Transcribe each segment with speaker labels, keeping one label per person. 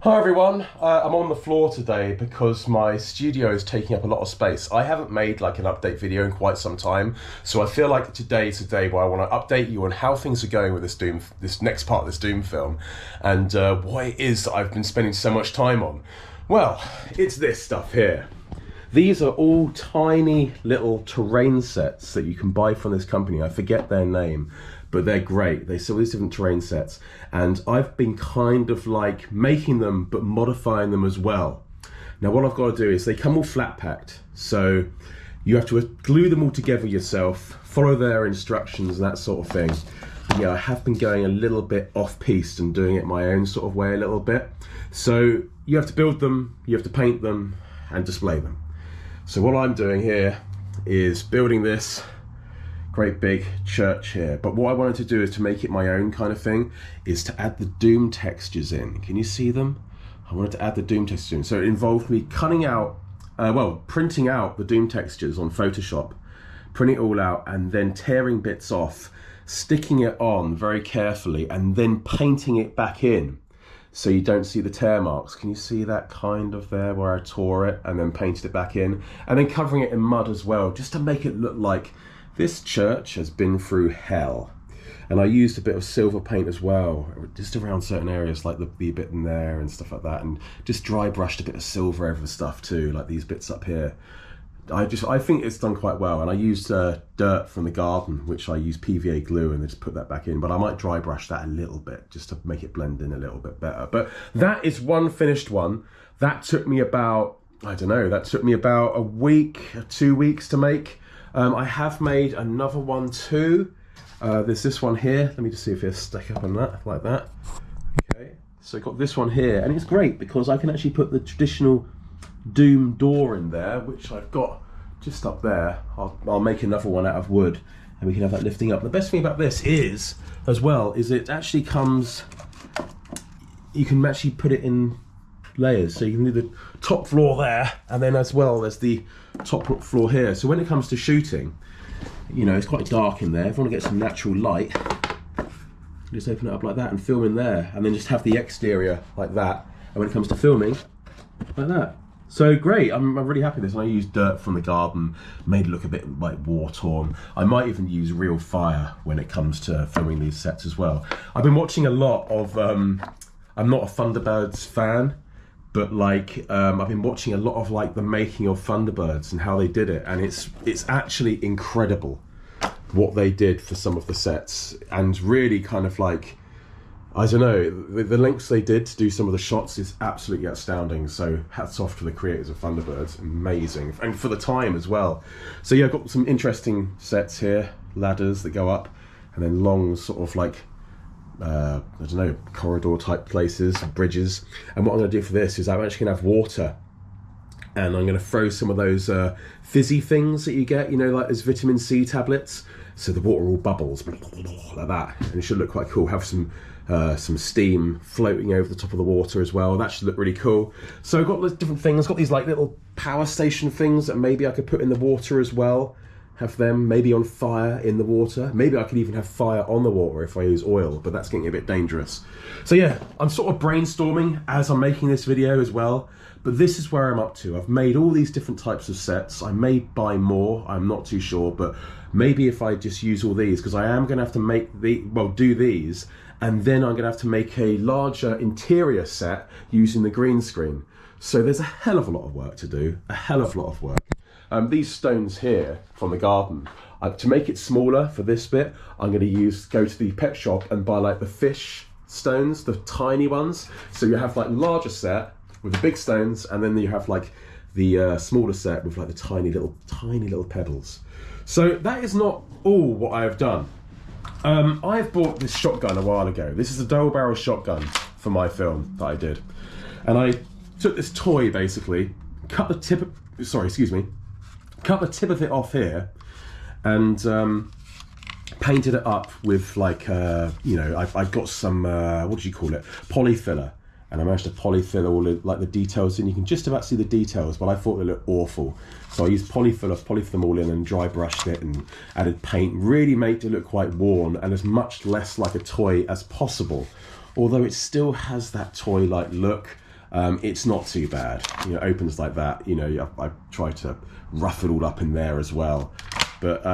Speaker 1: Hi everyone, I'm on the floor today because my studio is taking up a lot of space. I haven't made like an update video in quite some time, so I feel like today's the day where I want to update you on how things are going with this next part of this Doom film, and what it is that I've been spending so much time on. Well, it's this stuff here. These are all tiny little terrain sets that you can buy from this company. I forget their name, but they're great. They sell these different terrain sets, and I've been kind of like making them but modifying them as well. Now what I've got to do is they come all flat packed, so you have to glue them all together yourself, follow their instructions and that sort of thing. Yeah, I have been going a little bit off-piste and doing it my own sort of way a little bit. So you have to build them, you have to paint them and display them. So what I'm doing here is building this great big church here, but what I wanted to do is to make it my own kind of thing, is to add the Doom textures in. Can you see them? I wanted to add the Doom textures in, so it involved me cutting out, printing out the Doom textures on Photoshop, printing it all out and then tearing bits off, sticking it on very carefully and then painting it back in so you don't see the tear marks. Can you see that kind of there where I tore it and then painted it back in, and then covering it in mud as well, just to make it look like this church has been through hell. And I used a bit of silver paint as well, just around certain areas, like the bit in there and stuff like that, and just dry brushed a bit of silver over the stuff too, like these bits up here. I think it's done quite well, and I used dirt from the garden, which I used PVA glue and then just put that back in, but I might dry brush that a little bit just to make it blend in a little bit better. But that is one finished one. That took me about, I don't know, that took me about a week, 2 weeks to make. I have made another one too. There's this one here. Let me just see if it's stuck up on that, like that. Okay, so I've got this one here, and it's great because I can actually put the traditional Doom door in there, which I've got just up there. I'll make another one out of wood, and we can have that lifting up. The best thing about this is, as well, is it actually comes, you can actually put it in layers, so you can do the top floor there, and then as well there's the top floor here. So when it comes to shooting, you know, it's quite dark in there. If you want to get some natural light, just open it up like that and film in there, and then just have the exterior like that, and when it comes to filming, like that. So great, I'm really happy with this. And I used dirt from the garden, made it look a bit like war-torn. I might even use real fire when it comes to filming these sets as well. I've been watching a lot of, I'm not a Thunderbirds fan, but like I've been watching a lot of like the making of Thunderbirds and how they did it, and it's actually incredible what they did for some of the sets, and really kind of like, I don't know, the lengths they did to do some of the shots is absolutely astounding. So hats off to the creators of Thunderbirds, amazing, and for the time as well. So yeah, I've got some interesting sets here, ladders that go up, and then long sort of like I don't know, corridor type places, bridges. And what I'm going to do for this is I'm actually going to have water, and I'm going to throw some of those fizzy things that you get, you know, like as vitamin C tablets, so the water all bubbles like that, and it should look quite cool. Have some steam floating over the top of the water as well. That should look really cool. So I've got different things. I've got these like little power station things that maybe I could put in the water as well. Have them maybe on fire in the water. Maybe I could even have fire on the water if I use oil, but that's getting a bit dangerous. So yeah, I'm sort of brainstorming as I'm making this video as well, but this is where I'm up to. I've made all these different types of sets. I may buy more, I'm not too sure, but maybe if I just use all these, because I am gonna have to make do these, and then I'm gonna have to make a larger interior set using the green screen. So there's a hell of a lot of work to do, a hell of a lot of work. These stones here from the garden, to make it smaller for this bit, I'm going to go to the pet shop and buy like the fish stones, the tiny ones. So you have like larger set with the big stones, and then you have like the smaller set with like the tiny little pebbles. So that is not all what I have done. I've bought this shotgun a while ago. This is a double barrel shotgun for my film that I did, and I took this toy basically, cut the tip of it off here, and painted it up with like you know, I've got some what do you call it, polyfiller, and I managed to polyfill all the, like the details in. You can just about see the details, but I thought they looked awful, so I used polyfill them all in and dry brushed it and added paint, really made it look quite worn and as much less like a toy as possible, although it still has that toy like look. It's not too bad. You know, it opens like that. You know, I try to rough it all up in there as well. But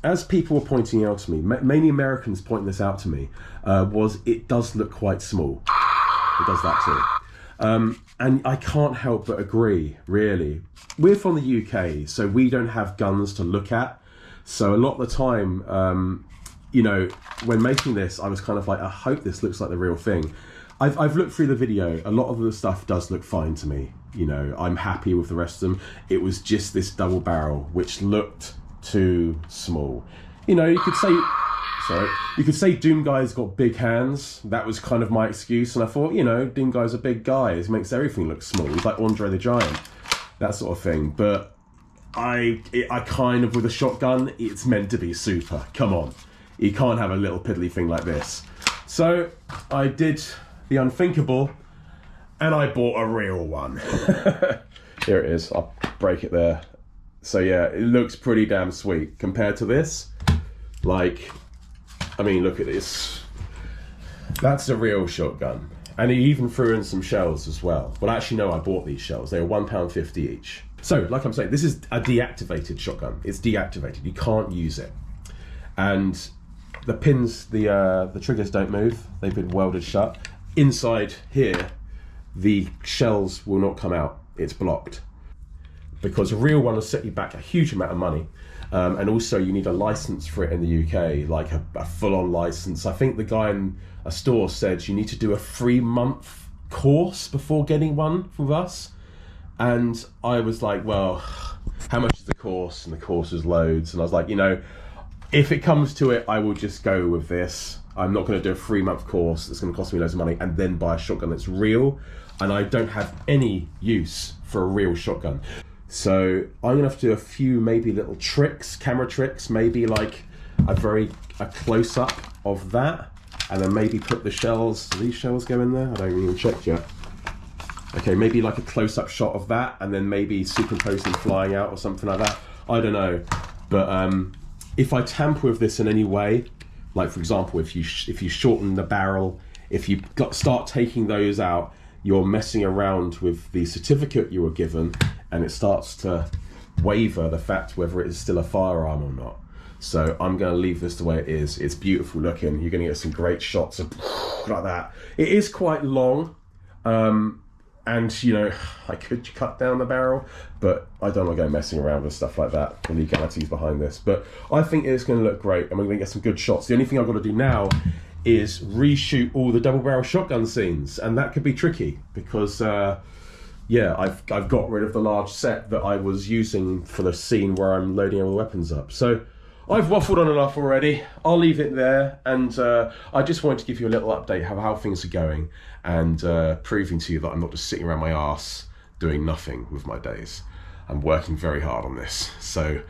Speaker 1: as people were pointing out to me, mainly Americans pointing this out to me, was it does look quite small. It does that too. And I can't help but agree, really. We're from the UK, so we don't have guns to look at. So a lot of the time, you know, when making this, I was kind of like, I hope this looks like the real thing. I've looked through the video. A lot of the stuff does look fine to me. You know, I'm happy with the rest of them. It was just this double barrel, which looked too small. You know, you could say Doom Guy's got big hands. That was kind of my excuse. And I thought, you know, Doom Guy's a big guy. It makes everything look small. He's like Andre the Giant, that sort of thing. But I kind of, with a shotgun, it's meant to be super. Come on. You can't have a little piddly thing like this. So I did the unthinkable and I bought a real one. Here it is. I'll break it there. So yeah, it looks pretty damn sweet compared to this. Like, I mean, look at this. That's a real shotgun. And he even threw in some shells as well. Well, actually, no, I bought these shells. They were £1.50 each. So, like I'm saying, this is a deactivated shotgun. It's deactivated. You can't use it. And the pins, the triggers don't move. They've been welded shut. Inside here, the shells will not come out. It's blocked. Because a real one will set you back a huge amount of money. And also you need a license for it in the UK, like a full-on license. I think the guy in a store said you need to do a 3-month course before getting one from us. And I was like, well, how much is the course? And the course was loads. And I was like, you know, if it comes to it, I will just go with this. I'm not going to do a 3-month course that's going to cost me loads of money and then buy a shotgun that's real. And I don't have any use for a real shotgun. So I'm gonna have to do a few maybe little tricks, camera tricks, maybe like a close up of that, and then maybe put the shells. Do these shells go in there? I don't even check yet. Okay, maybe like a close up shot of that, and then maybe superimpose them flying out or something like that. I don't know, but if I tamper with this in any way, like for example, if you shorten the barrel, if you start taking those out, you're messing around with the certificate you were given, and it starts to waver the fact whether it is still a firearm or not. So I'm going to leave this the way it is. It's beautiful looking. You're going to get some great shots of like that. It is quite long, and you know, I could cut down the barrel, but I don't want to go messing around with stuff like that. The legalities behind this, but I think it's going to look great, and we're going to get some good shots. The only thing I've got to do now is reshoot all the double barrel shotgun scenes, and that could be tricky because yeah, I've got rid of the large set that I was using for the scene where I'm loading all the weapons up. So I've waffled on enough already. I'll leave it there, and I just wanted to give you a little update how things are going, and proving to you that I'm not just sitting around my arse doing nothing with my days. I'm working very hard on this. So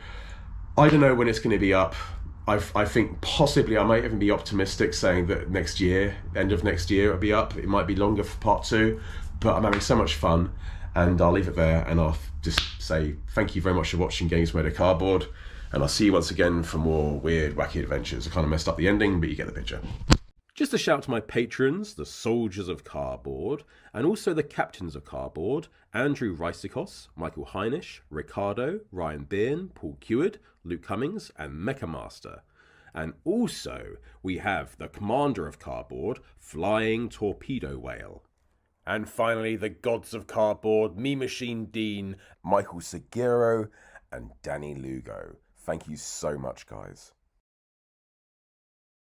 Speaker 1: I don't know when it's going to be up. I think possibly I might even be optimistic saying that next year, end of next year, it'll be up. It might be longer for part 2, but I'm having so much fun, and I'll leave it there, and I'll just say thank you very much for watching Games Made of Cardboard, and I'll see you once again for more weird, wacky adventures. I kind of messed up the ending, but you get the picture. Just a shout to my patrons, the Soldiers of Cardboard, and also the Captains of Cardboard, Andrew Ricicos, Michael Heinisch, Ricardo, Ryan Byrne, Paul Keward, Luke Cummings, and Mecha Master. And also, we have the Commander of Cardboard, Flying Torpedo Whale. And finally, the Gods of Cardboard, Me Machine Dean, Michael Seguro, and Danny Lugo. Thank you so much, guys.